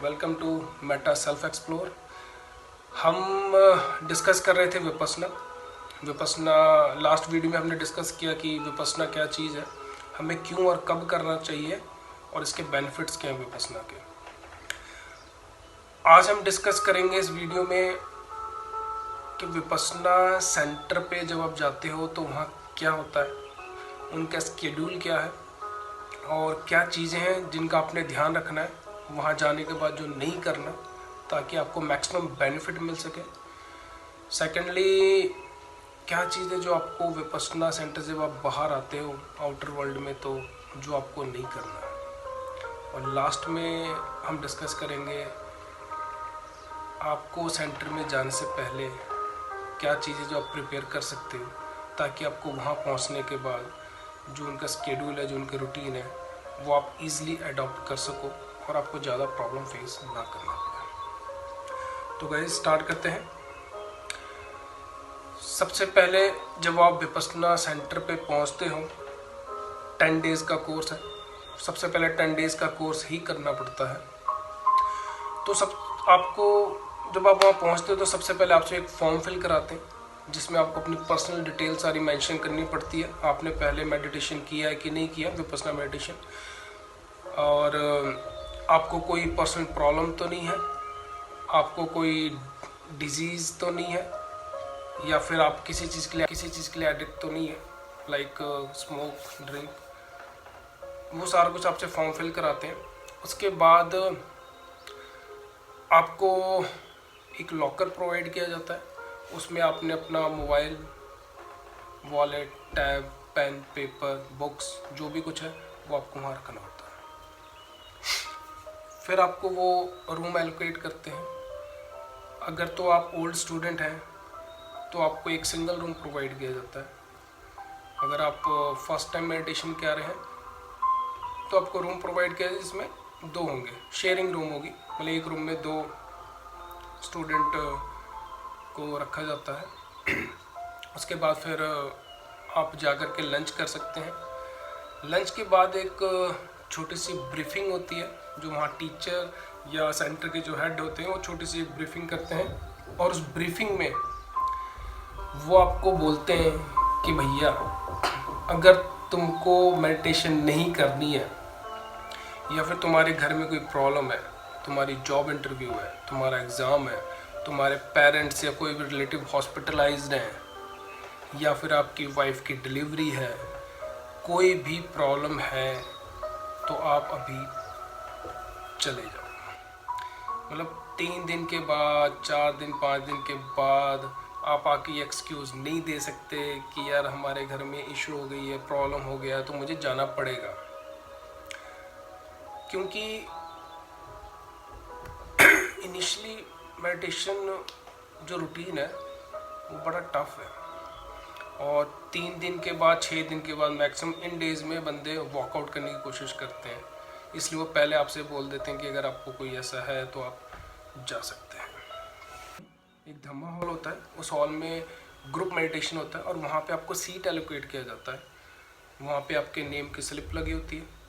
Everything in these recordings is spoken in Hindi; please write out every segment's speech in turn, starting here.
Welcome to Meta Self Explore. हम डिस्कस कर रहे थे विपස්සना। लास्ट वीडियो में हमने डिस्कस किया कि विपස්සना क्या चीज़ है, हमें क्यों और कब करना चाहिए और इसके बेनिफिट्स क्या हैं विपස්සना के। आज हम डिस्कस करेंगे इस वीडियो में कि विपස්සना सेंटर पे जब आप जाते हो तो वहाँ क्या होता है, उनका स्केड्यूल क्या है और क्या चीज़ें हैं जिनका आपने ध्यान रखना है वहाँ जाने के बाद जो नहीं करना, ताकि आपको मैक्सिमम बेनिफिट मिल सके। सेकेंडली, क्या चीज़ है जो आपको विपස්සना सेंटर से आप बाहर आते हो आउटर वर्ल्ड में तो जो आपको नहीं करना है। और लास्ट में हम डिस्कस करेंगे आपको सेंटर में जाने से पहले क्या चीज़ें जो आप प्रिपेयर कर सकते हो, ताकि आपको वहाँ पहुँचने के बाद जो उनका स्केड्यूल है, जो उनका रूटीन है, वो आप इजीली अडॉप्ट कर सको और आपको ज़्यादा प्रॉब्लम फेस ना करना पड़े। तो गाइस स्टार्ट करते हैं। सबसे पहले जब आप विपස්සना सेंटर पे पहुंचते हो, 10 डेज़ का कोर्स है। सबसे पहले 10 डेज़ का कोर्स ही करना पड़ता है। तो आपको जब आप वहाँ पहुँचते हो तो सबसे पहले आपसे एक फॉर्म फिल कराते हैं, जिसमें आपको अपनी पर्सनल डिटेल सारी मेंशन करनी पड़ती है। आपने पहले मेडिटेशन किया है कि नहीं किया, विपස්සना मेडिटेशन, और आपको कोई पर्सनल प्रॉब्लम तो नहीं है, आपको कोई डिजीज़ तो नहीं है, या फिर आप किसी चीज़ के लिए एडिक्ट तो नहीं है, लाइक स्मोक, ड्रिंक। वो सारा कुछ आपसे फॉर्म फिल कराते हैं। उसके बाद आपको एक लॉकर प्रोवाइड किया जाता है। उसमें आपने अपना mobile, wallet, tab, pen, paper, books, जो भी कुछ है वो आपको वहाँ रखना होता है। फिर आपको वो रूम एलोकेट करते हैं। अगर तो आप ओल्ड स्टूडेंट हैं तो आपको एक सिंगल रूम प्रोवाइड किया जाता है। अगर आप फर्स्ट टाइम मेडिटेशन कर रहे हैं तो आपको रूम प्रोवाइड किया जाए, जिसमें 2 होंगे, शेयरिंग रूम होगी, मतलब एक रूम में 2 स्टूडेंट को रखा जाता है। उसके बाद फिर आप जाकर के लंच कर सकते हैं। लंच के बाद एक छोटी सी ब्रीफिंग होती है, जो वहाँ टीचर या सेंटर के जो हेड होते हैं वो छोटी सी ब्रीफिंग करते हैं। और उस ब्रीफिंग में वो आपको बोलते हैं कि भैया, अगर तुमको मेडिटेशन नहीं करनी है, या फिर तुम्हारे घर में कोई प्रॉब्लम है, तुम्हारी जॉब इंटरव्यू है, तुम्हारा एग्ज़ाम है, तुम्हारे पेरेंट्स या कोई भी रिलेटिव हॉस्पिटलाइज्ड हैं, या फिर आपकी वाइफ की डिलीवरी है, कोई भी प्रॉब्लम है, तो आप अभी चले जाओ। मतलब 3 दिन के बाद, 4 दिन, 5 दिन के बाद आप आके एक्सक्यूज़ नहीं दे सकते कि यार हमारे घर में इशू हो गई है, प्रॉब्लम हो गया, तो मुझे जाना पड़ेगा। क्योंकि इनिशियली मेडिटेशन जो रूटीन है वो बड़ा टफ है, और 3 दिन के बाद, 6 दिन के बाद मैक्सिमम इन डेज़ में बंदे वॉकआउट करने की कोशिश करते हैं। इसलिए वो पहले आपसे बोल देते हैं कि अगर आपको कोई ऐसा है तो आप जा सकते हैं। एक धम्मा हॉल होता है, उस हॉल में ग्रुप मेडिटेशन होता है, और वहाँ पे आपको सीट एलोकेट किया जाता है। वहाँ पे आपके नेम की स्लिप लगी होती है।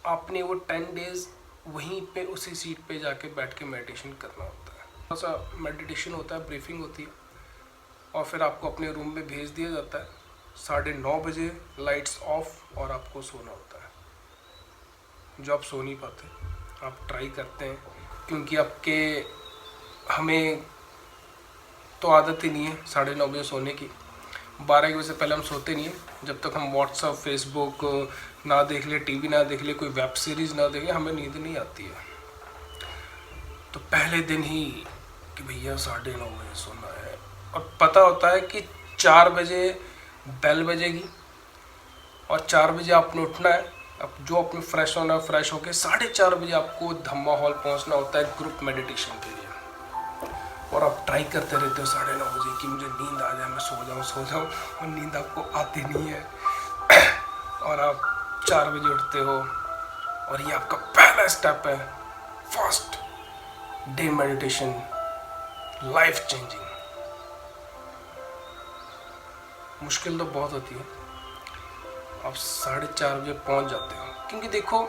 आपने वो 10 डेज़ वहीं पे उसी सीट पे जाके बैठ के मेडिटेशन करना होता है। थोड़ा सा मेडिटेशन होता है, ब्रीफिंग होती है, और फिर आपको अपने रूम में भेज दिया जाता है। 9:30 बजे लाइट्स ऑफ, और आपको सोना होता है। जो आप सो नहीं पाते, आप ट्राई करते हैं, क्योंकि हमें तो आदत ही नहीं है 9:30 बजे सोने की। 12 बजे से पहले हम सोते नहीं हैं। जब तक हम व्हाट्सअप, फेसबुक ना देख ले, टीवी ना देख ले, कोई वेब सीरीज़ ना देख ले, हमें नींद नहीं आती है। तो पहले दिन ही कि भैया 9:30 बजे सोना है, और पता होता है कि 4 बजे बेल बजेगी और 4 बजे आपने उठना है। अब जो अपने फ्रेश होना है, फ्रेश होकर 4:30 बजे आपको धम्मा हॉल पहुंचना होता है ग्रुप मेडिटेशन के लिए। और आप ट्राई करते रहते हो 9:30 बजे कि मुझे नींद आ जाए, मैं सो जाऊँ, और नींद आपको आती नहीं है। और आप 4 बजे उठते हो, और ये आपका पहला स्टेप है, first day meditation, life changing. मुश्किल तो बहुत होती है। आप 4:30 बजे पहुंच जाते हो, क्योंकि देखो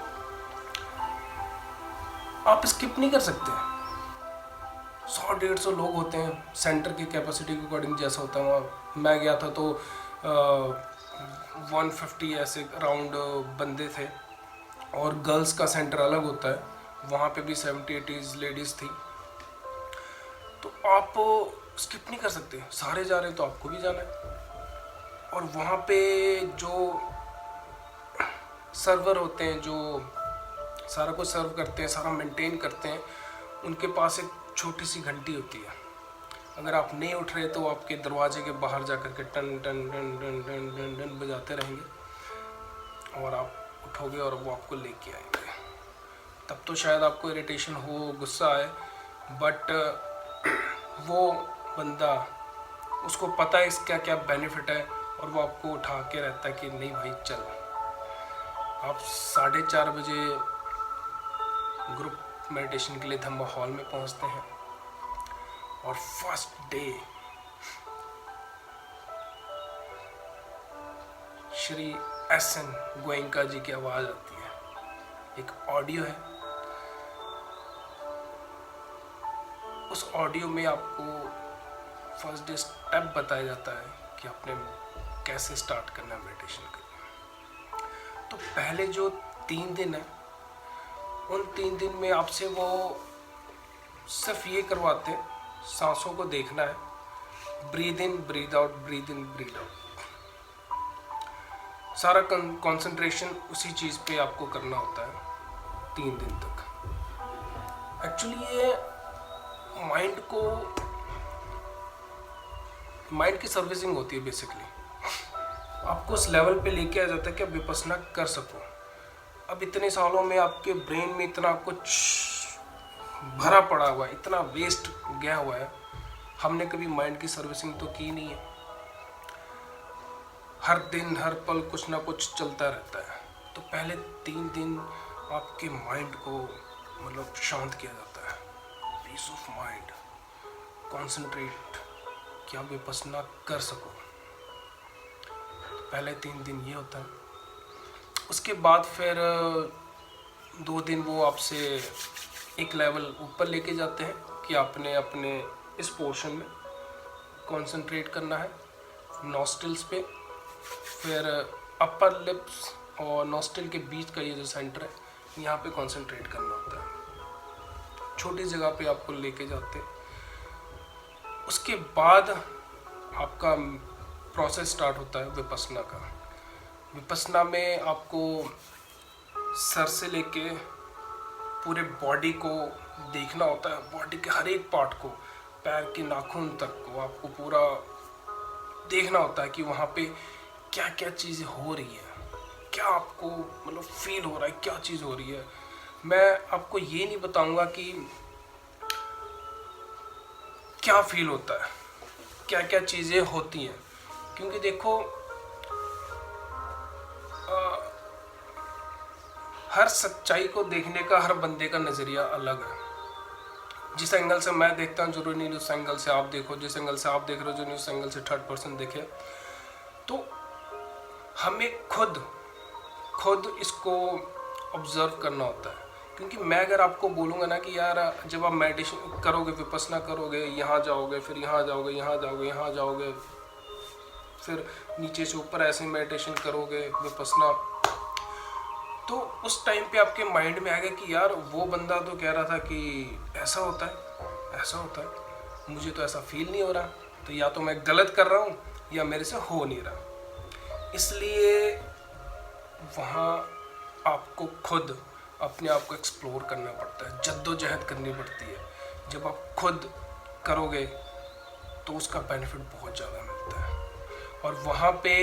आप स्किप नहीं कर सकते। 100-150 लोग होते हैं, सेंटर की कैपेसिटी के अकॉर्डिंग जैसा होता है वहाँ। मैं गया था तो 150 ऐसे राउंड बंदे थे, और गर्ल्स का सेंटर अलग होता है, वहाँ पे भी 70-80 लेडीज़ थी। तो आप स्किप नहीं कर सकते, सारे जा रहे हैं तो आपको भी जाना है। और वहाँ पे जो सर्वर होते हैं, जो सारा कुछ सर्व करते हैं, सारा मेंटेन करते हैं, उनके पास एक छोटी सी घंटी होती है। अगर आप नहीं उठ रहे तो आपके दरवाजे के बाहर जाकर के टन टन टन टन टन टन टन बजाते रहेंगे, और आप उठोगे और वो आपको लेके आएंगे। तब तो शायद आपको इरिटेशन हो, गुस्सा आए, बट वो बंदा, उसको पता है इसका क्या बेनिफिट है, और वो आपको उठा के रहता है कि नहीं भाई चल। आप 4:30 बजे ग्रुप मेडिटेशन के लिए धम्मा हॉल में पहुंचते हैं, और first day Shri S N. Goenka ji की आवाज़ आती है, एक ऑडियो है। उस ऑडियो में आपको फर्स्ट डे स्टेप बताया जाता है कि आपने कैसे स्टार्ट करना है मेडिटेशन करना। तो पहले जो 3 दिन है, उन 3 दिन में आपसे वो सिर्फ ये करवाते हैं, सांसों को देखना है, breathe in breathe out, breathe in breathe out. सारा कंसंट्रेशन उसी चीज़ पे आपको करना होता है 3 दिन तक। एक्चुअली ये माइंड की सर्विसिंग होती है बेसिकली। आपको उस लेवल पे लेके आ जाता है कि आप विपස්සना कर सको। अब इतने सालों में आपके ब्रेन में इतना कुछ भरा पड़ा हुआ है, इतना वेस्ट गया हुआ है, हमने कभी माइंड की सर्विसिंग तो की नहीं है। हर दिन हर पल कुछ ना कुछ चलता रहता है। तो पहले 3 दिन आपके माइंड को मतलब शांत किया जाता है, पीस ऑफ माइंड, कॉन्सेंट्रेट, कि आप विपස්සना कर सको। पहले 3 दिन ये होता है। उसके बाद फिर 2 दिन वो आपसे एक लेवल ऊपर लेके जाते हैं कि आपने अपने इस पोर्शन में कंसंट्रेट करना है, नॉस्ट्रिल्स पे। फिर अपर लिप्स और नॉस्ट्रिल के बीच का ये जो सेंटर है, यहाँ पे कंसंट्रेट करना होता है। छोटी जगह पे आपको लेके जाते हैं। उसके बाद आपका प्रोसेस स्टार्ट होता है विपස්සना का। विपස්සना में आपको सर से लेके पूरे बॉडी को देखना होता है, बॉडी के हर एक पार्ट को, पैर के नाखून तक को आपको पूरा देखना होता है कि वहाँ पे क्या क्या चीज़ें हो रही है, क्या आपको मतलब फील हो रहा है, क्या चीज़ हो रही है। मैं आपको ये नहीं बताऊंगा कि क्या फील होता है, क्या क्या चीज़ें होती हैं, क्योंकि देखो हर सच्चाई को देखने का हर बंदे का नज़रिया अलग है। जिस एंगल से मैं देखता हूँ जरूरी नहीं उस एंगल से आप देखो, जिस एंगल से आप देख रहे हो जो नहीं उस एंगल से थर्ड पर्सन देखे। तो हमें खुद इसको ऑब्जर्व करना होता है। क्योंकि मैं अगर आपको बोलूँगा ना कि यार जब आप मेडिटेशन करोगे, विपස්සना करोगे, यहाँ जाओगे, फिर यहाँ जाओगे, यहाँ जाओगे, यहाँ जाओगे, फिर नीचे से ऊपर ऐसे मेडिटेशन करोगे विपස්සना, तो उस टाइम पे आपके माइंड में आएगा कि यार वो बंदा तो कह रहा था कि ऐसा होता है, ऐसा होता है, मुझे तो ऐसा फील नहीं हो रहा, तो या तो मैं गलत कर रहा हूँ या मेरे से हो नहीं रहा। इसलिए वहाँ आपको खुद अपने आप को एक्सप्लोर करना पड़ता है, जद्दोजहद करनी पड़ती है। जब आप खुद करोगे तो उसका बेनिफिट बहुत ज़्यादा मिलता है। और वहाँ पे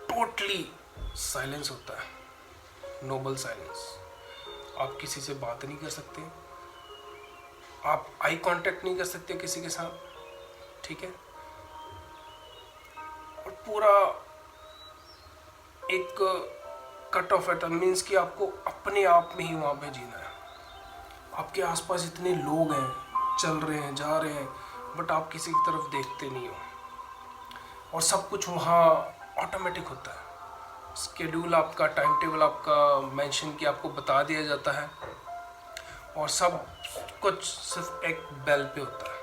टोटली साइलेंस होता है, नोबल साइलेंस। आप किसी से बात नहीं कर सकते, आप आई कांटेक्ट नहीं कर सकते किसी के साथ, ठीक है। और पूरा एक कट ऑफ एट मीन्स कि आपको अपने आप में ही वहाँ पे जीना है। आपके आसपास इतने लोग हैं, चल रहे हैं, जा रहे हैं, बट आप किसी की तरफ देखते नहीं हो, और सब कुछ वहाँ ऑटोमेटिक होता है। स्केड्यूल आपका, टाइम टेबल आपका मेंशन किया, आपको बता दिया जाता है, और सब कुछ सिर्फ एक बेल पे होता है।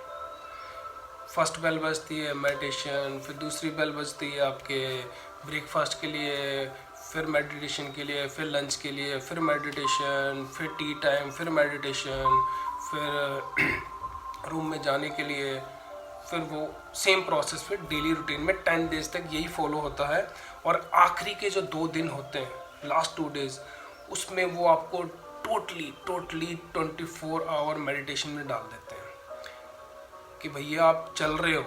फर्स्ट बेल बजती है मेडिटेशन, फिर दूसरी बेल बजती है आपके ब्रेकफास्ट के लिए, फिर मेडिटेशन के लिए, फिर लंच के लिए, फिर मेडिटेशन, फिर टी टाइम, फिर मेडिटेशन, फिर रूम में जाने के लिए, फिर वो सेम प्रोसेस फिर डेली रूटीन में 10 डेज तक यही फॉलो होता है। और आखिरी के जो 2 दिन होते हैं, लास्ट 2 डेज, उसमें वो आपको टोटली 24 आवर मेडिटेशन में डाल देते हैं कि भैया आप चल रहे हो,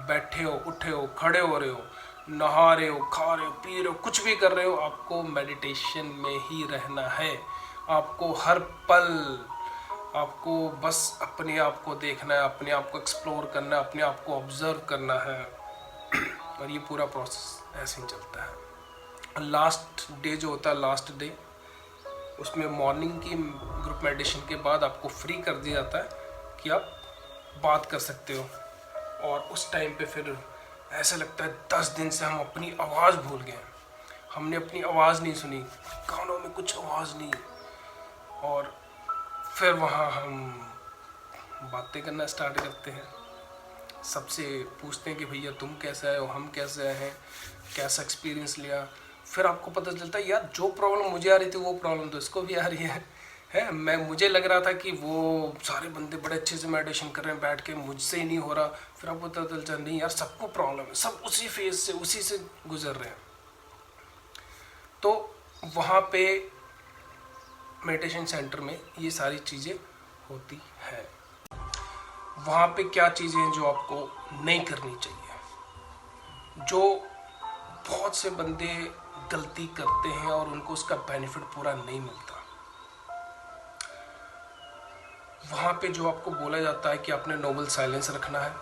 बैठे हो, उठे हो, खड़े हो रहे हो, नहा रहे हो, खा रहे हो, पी रहे हो, कुछ भी कर रहे हो, आपको मेडिटेशन में ही रहना है। आपको हर पल, आपको बस अपने आप को देखना है, अपने आप को एक्सप्लोर करना है, अपने आप को ऑब्जर्व करना है, और ये पूरा प्रोसेस ऐसे ही चलता है। लास्ट डे जो होता है, लास्ट डे, उसमें मॉर्निंग की ग्रुप मेडिटेशन के बाद आपको फ्री कर दिया जाता है कि आप बात कर सकते हो। और उस टाइम पे फिर ऐसा लगता है 10 दिन से हम अपनी आवाज़ भूल गए, हमने अपनी आवाज़ नहीं सुनी, कानों में कुछ आवाज़ नहीं, और फिर वहाँ हम बातें करना स्टार्ट करते हैं, सबसे पूछते हैं कि भैया तुम कैसे आए हो, हम कैसे आए हैं, कैसा एक्सपीरियंस लिया। फिर आपको पता चलता है यार जो प्रॉब्लम मुझे आ रही थी वो प्रॉब्लम तो इसको भी आ रही है। मुझे लग रहा था कि वो सारे बंदे बड़े अच्छे से मेडिटेशन कर रहे हैं बैठ के, मुझसे ही नहीं हो रहा। फिर आपको पता चलता नहीं यार सबको प्रॉब्लम है, सब उसी फेज से, उसी से गुजर रहे हैं। तो वहाँ पे मेडिटेशन सेंटर में ये सारी चीज़ें होती है। वहाँ पे क्या चीज़ें हैं जो आपको नहीं करनी चाहिए, जो बहुत से बंदे गलती करते हैं और उनको उसका बेनिफिट पूरा नहीं मिलता। वहाँ पे जो आपको बोला जाता है कि आपने नोबल साइलेंस रखना है,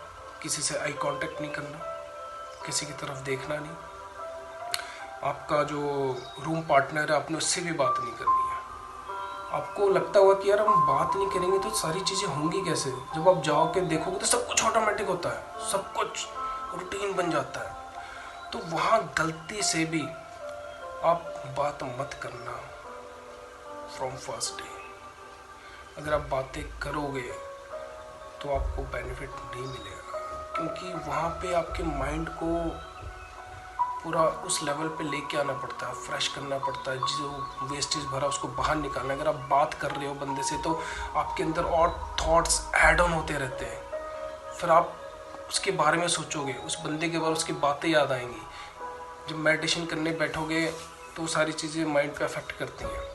किसी से आई कांटेक्ट नहीं करना, किसी की तरफ देखना नहीं, आपका जो रूम पार्टनर है आपने उससे भी बात नहीं करनी है। आपको लगता होगा कि यार हम बात नहीं करेंगे तो सारी चीज़ें होंगी कैसे, जब आप जाओ के देखोगे तो सब कुछ ऑटोमेटिक होता है, सब कुछ रूटीन बन जाता है। तो वहाँ गलती से भी आप बात मत करना फ्रॉम फर्स्ट डे। अगर आप बातें करोगे तो आपको बेनिफिट नहीं मिलेगा, क्योंकि वहाँ पे आपके माइंड को पूरा उस लेवल पे लेके आना पड़ता है, फ्रेश करना पड़ता है, जो वेस्टेज भरा उसको बाहर निकालना। अगर आप बात कर रहे हो बंदे से तो आपके अंदर और थॉट्स ऐड ऑन होते रहते हैं, फिर आप उसके बारे में सोचोगे, उस बंदे के बारे में उसकी बातें याद आएंगी। जब मेडिटेशन करने बैठोगे तो सारी चीज़ें माइंड पे अफेक्ट करती हैं।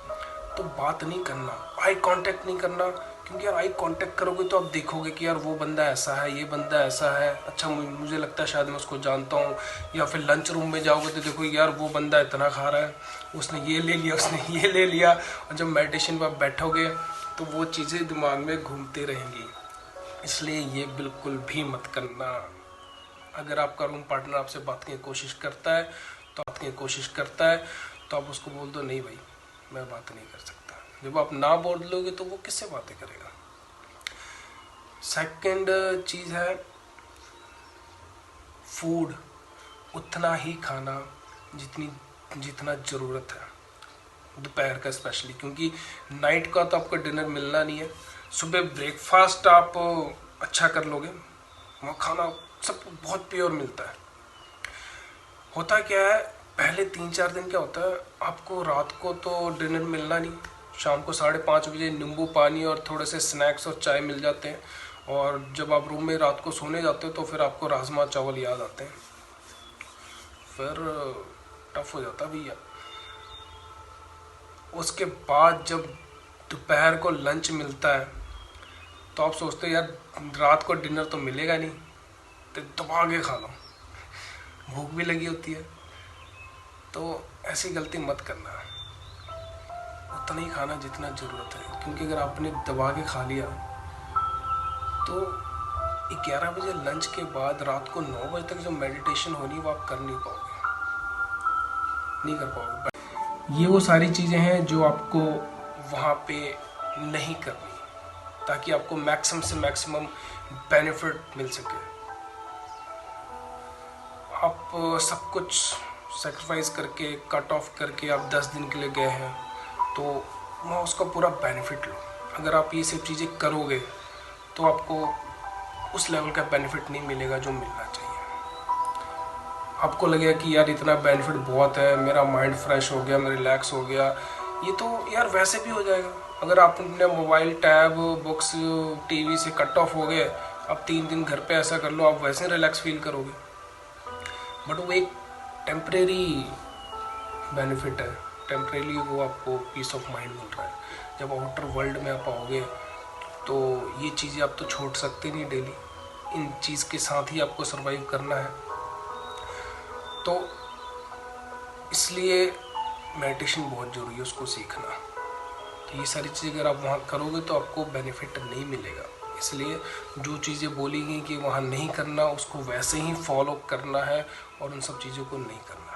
तो बात नहीं करना, आई कांटेक्ट नहीं करना, क्योंकि यार आई कांटेक्ट करोगे तो आप देखोगे कि यार वो बंदा ऐसा है, ये बंदा ऐसा है, अच्छा मुझे लगता है शायद मैं उसको जानता हूँ। या फिर लंच रूम में जाओगे तो देखो यार वो बंदा इतना खा रहा है, उसने ये ले लिया, उसने ये ले लिया। और जब मेडिटेशन पर बैठोगे तो वो चीज़ें दिमाग में घूमती रहेंगी, इसलिए ये बिल्कुल भी मत करना। अगर आपका रूम पार्टनर आपसे बात की कोशिश करता है तो आप उसको बोल दो नहीं भाई मैं बात नहीं कर सकता। जब आप ना बोल लोगे तो वो किससे बातें करेगा। सेकंड चीज़ है फूड उतना ही खाना जितना ज़रूरत है, दोपहर का स्पेशली, क्योंकि नाइट का तो आपको डिनर मिलना नहीं है। सुबह ब्रेकफास्ट आप अच्छा कर लोगे, वहाँ खाना सब बहुत प्योर मिलता है। होता क्या है पहले 3-4 दिन क्या होता है, आपको रात को तो डिनर मिलना नहीं, शाम को 5:30 बजे नींबू पानी और थोड़े से स्नैक्स और चाय मिल जाते हैं। और जब आप रूम में रात को सोने जाते हो तो फिर आपको राजमा चावल याद आते हैं, फिर टफ हो जाता भैया। उसके बाद जब दोपहर को लंच मिलता है तो आप सोचते हो यार रात को डिनर तो मिलेगा नहीं, तो दबा के खा लो, भूख भी लगी होती है। तो ऐसी गलती मत करना, उतना ही खाना जितना ज़रूरत है, क्योंकि अगर आपने दबा के खा लिया तो 11 बजे लंच के बाद रात को 9 बजे तक जो मेडिटेशन होनी वो आप कर नहीं कर पाओगे। ये वो सारी चीज़ें हैं जो आपको वहाँ पे नहीं करनी, ताकि आपको मैक्सिमम से मैक्सिमम बेनिफिट मिल सके। आप सब कुछ सेक्रीफाइस करके कट ऑफ करके आप 10 दिन के लिए गए हैं तो वहाँ उसका पूरा बेनिफिट लो। अगर आप ये सब चीज़ें करोगे तो आपको उस लेवल का बेनिफिट नहीं मिलेगा जो मिलना चाहिए। आपको लगेगा कि यार इतना बेनिफिट बहुत है, मेरा माइंड फ्रेश हो गया, मैं रिलैक्स हो गया, ये तो यार वैसे भी हो जाएगा। अगर आप अपने मोबाइल, टैब, बुक्स, टीवी से कट ऑफ हो गए, आप 3 दिन घर पे ऐसा कर लो, आप वैसे रिलैक्स फील करोगे। बट वो एक टेम्परेरी बेनिफिट है, टेम्परेरी वो आपको पीस ऑफ माइंड मिल रहा है। जब आउटर वर्ल्ड में आप आओगे तो ये चीज़ें आप तो छोड़ सकते नहीं डेली, इन चीज़ के साथ ही आपको सर्वाइव करना है। तो इसलिए मेडिटेशन बहुत ज़रूरी है, उसको सीखना। तो ये सारी चीज़ें अगर आप वहाँ करोगे तो आपको बेनिफिट नहीं मिलेगा। इसलिए जो चीज़ें बोली गई कि वहाँ नहीं करना, उसको वैसे ही फॉलो करना है और उन सब चीज़ों को नहीं करना है।